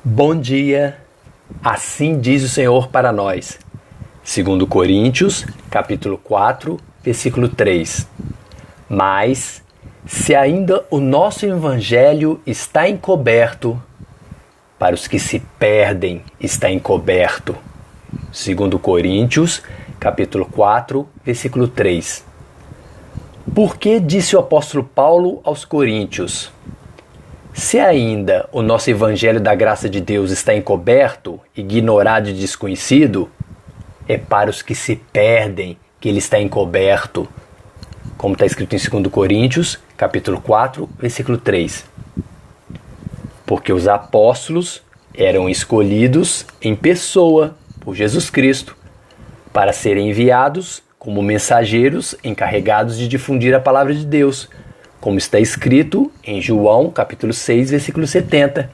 Bom dia, assim diz o Senhor para nós. 2 Coríntios, capítulo 4, versículo 3. Mas, se ainda o nosso evangelho está encoberto, para os que se perdem está encoberto. 2 Coríntios, capítulo 4, versículo 3. Por que disse o apóstolo Paulo aos Coríntios? Se ainda o nosso evangelho da graça de Deus está encoberto, ignorado e desconhecido, é para os que se perdem que ele está encoberto, como está escrito em 2 Coríntios, capítulo 4, versículo 3. Porque os apóstolos eram escolhidos em pessoa por Jesus Cristo para serem enviados como mensageiros encarregados de difundir a palavra de Deus, como está escrito em João, capítulo 6, versículo 70.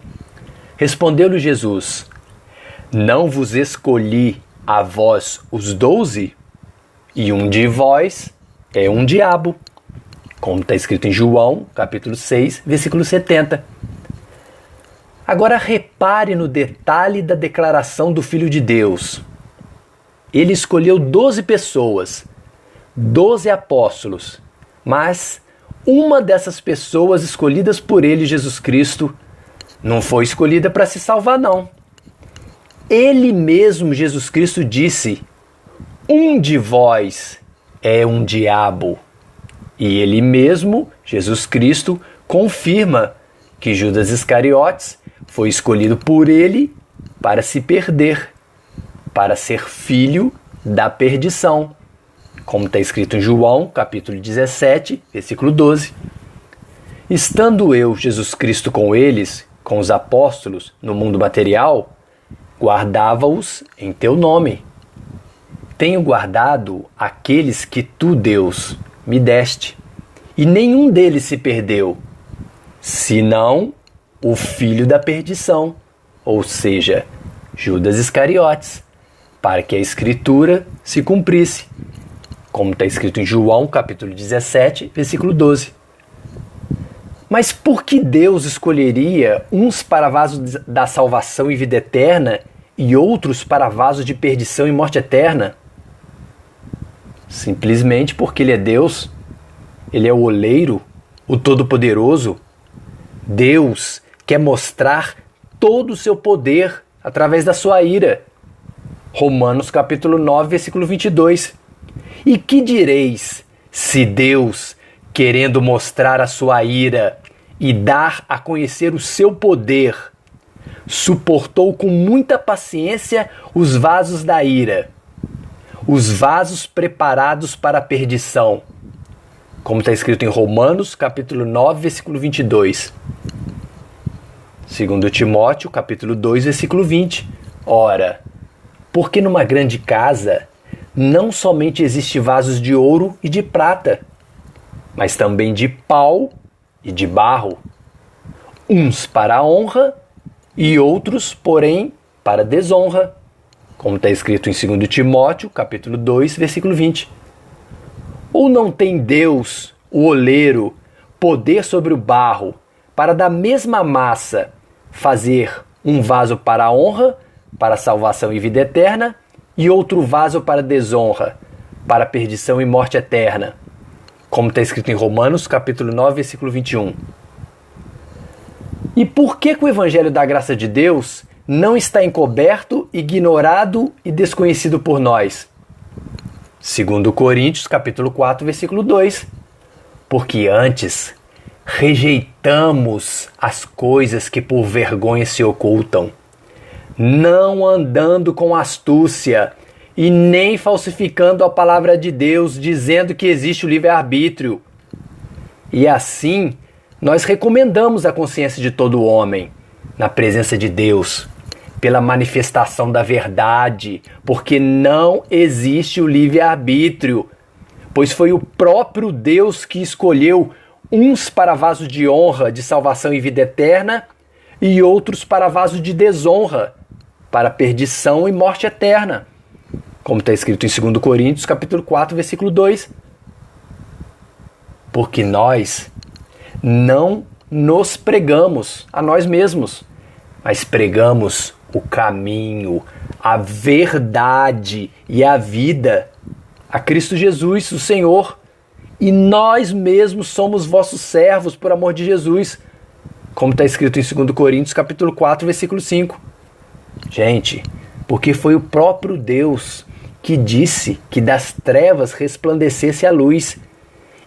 Respondeu-lhe Jesus: Não vos escolhi a vós os 12? E um de vós é um diabo, como está escrito em João, capítulo 6, versículo 70. Agora repare no detalhe da declaração do Filho de Deus. Ele escolheu 12 pessoas, 12 apóstolos, mas uma dessas pessoas escolhidas por ele, Jesus Cristo, não foi escolhida para se salvar, não. Ele mesmo, Jesus Cristo, disse: um de vós é um diabo. E ele mesmo, Jesus Cristo, confirma que Judas Iscariotes foi escolhido por ele para se perder, para ser filho da perdição, como está escrito em João, capítulo 17, versículo 12. Estando eu, Jesus Cristo, com eles, com os apóstolos, no mundo material, guardava-os em teu nome. Tenho guardado aqueles que tu, Deus, me deste, e nenhum deles se perdeu, senão o filho da perdição, ou seja, Judas Iscariotes, para que a Escritura se cumprisse, como está escrito em João, capítulo 17, versículo 12. Mas por que Deus escolheria uns para vasos da salvação e vida eterna e outros para vasos de perdição e morte eterna? Simplesmente porque Ele é Deus, Ele é o oleiro, o Todo-Poderoso. Deus quer mostrar todo o seu poder através da sua ira. Romanos capítulo 9, versículo 22. E que direis se Deus, querendo mostrar a sua ira e dar a conhecer o seu poder, suportou com muita paciência os vasos da ira, os vasos preparados para a perdição, como está escrito em Romanos capítulo 9, versículo 22. 2 Timóteo capítulo 2, versículo 20. Ora, porque numa grande casa não somente existe vasos de ouro e de prata, mas também de pau e de barro, uns para a honra e outros, porém, para a desonra, como está escrito em 2 Timóteo, capítulo 2, versículo 20. Ou não tem Deus, o oleiro, poder sobre o barro, para da mesma massa fazer um vaso para a honra, para a salvação e vida eterna, e outro vaso para desonra, para perdição e morte eterna, como está escrito em Romanos, capítulo 9, versículo 21. E por que o Evangelho da graça de Deus não está encoberto, ignorado e desconhecido por nós? 2 Coríntios, capítulo 4, versículo 2. Porque antes rejeitamos as coisas que por vergonha se ocultam, não andando com astúcia e nem falsificando a palavra de Deus, dizendo que existe o livre-arbítrio. E assim, nós recomendamos a consciência de todo homem, na presença de Deus, pela manifestação da verdade, porque não existe o livre-arbítrio, pois foi o próprio Deus que escolheu uns para vasos de honra, de salvação e vida eterna, e outros para vasos de desonra, para perdição e morte eterna, como está escrito em 2 Coríntios, capítulo 4, versículo 2. Porque nós não nos pregamos a nós mesmos, mas pregamos o caminho, a verdade e a vida, a Cristo Jesus, o Senhor. E nós mesmos somos vossos servos por amor de Jesus, como está escrito em 2 Coríntios capítulo 4, versículo 5. Gente, porque foi o próprio Deus que disse que das trevas resplandecesse a luz,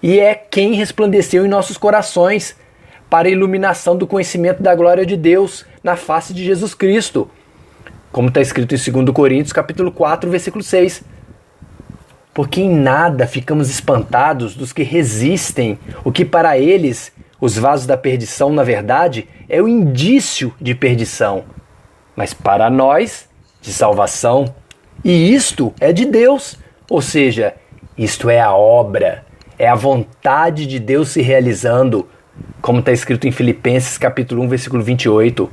e é quem resplandeceu em nossos corações para a iluminação do conhecimento da glória de Deus na face de Jesus Cristo, como está escrito em 2 Coríntios capítulo 4, versículo 6. Porque em nada ficamos espantados dos que resistem, o que para eles, os vasos da perdição, na verdade, é o indício de perdição, mas para nós, de salvação. E isto é de Deus, ou seja, isto é a obra, é a vontade de Deus se realizando, como está escrito em Filipenses capítulo 1, versículo 28.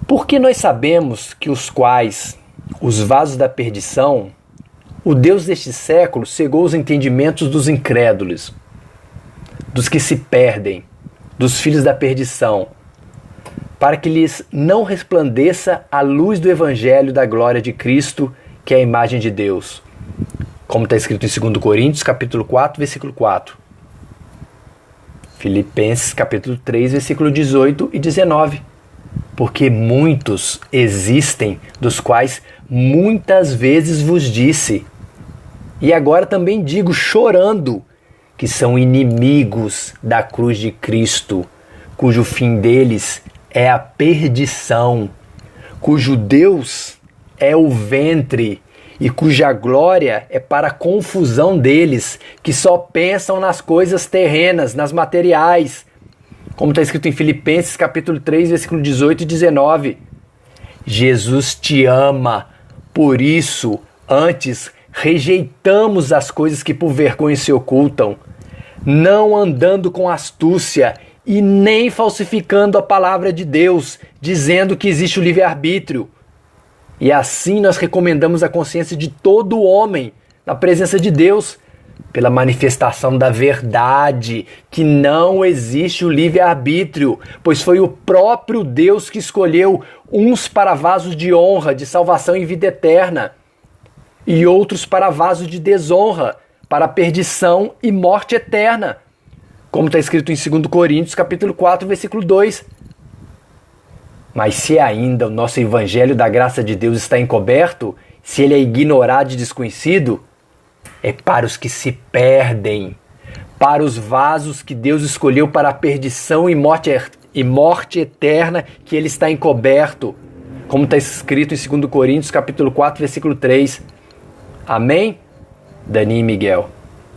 Porque nós sabemos que os vasos da perdição, o Deus deste século cegou os entendimentos dos incrédulos, dos que se perdem, dos filhos da perdição, para que lhes não resplandeça a luz do Evangelho da glória de Cristo, que é a imagem de Deus, como está escrito em 2 Coríntios capítulo 4, versículo 4. Filipenses capítulo 3, versículo 18 e 19. Porque muitos existem, dos quais muitas vezes vos disse, e agora também digo chorando, que são inimigos da cruz de Cristo, cujo fim deles é a perdição, cujo Deus é o ventre e cuja glória é para a confusão deles, que só pensam nas coisas terrenas, nas materiais, como está escrito em Filipenses capítulo 3, versículo 18 e 19. Jesus te ama, por isso, antes rejeitamos as coisas que por vergonha se ocultam, não andando com astúcia e nem falsificando a palavra de Deus, dizendo que existe o livre-arbítrio. E assim nós recomendamos a consciência de todo homem na presença de Deus, pela manifestação da verdade, que não existe o livre-arbítrio, pois foi o próprio Deus que escolheu uns para vasos de honra, de salvação e vida eterna, e outros para vasos de desonra, para perdição e morte eterna, como está escrito em 2 Coríntios capítulo 4, versículo 2. Mas se ainda o nosso evangelho da graça de Deus está encoberto, se ele é ignorado e desconhecido, é para os que se perdem, para os vasos que Deus escolheu para a perdição e morte eterna, que ele está encoberto, como está escrito em 2 Coríntios capítulo 4, versículo 3. Amém? Dani e Miguel.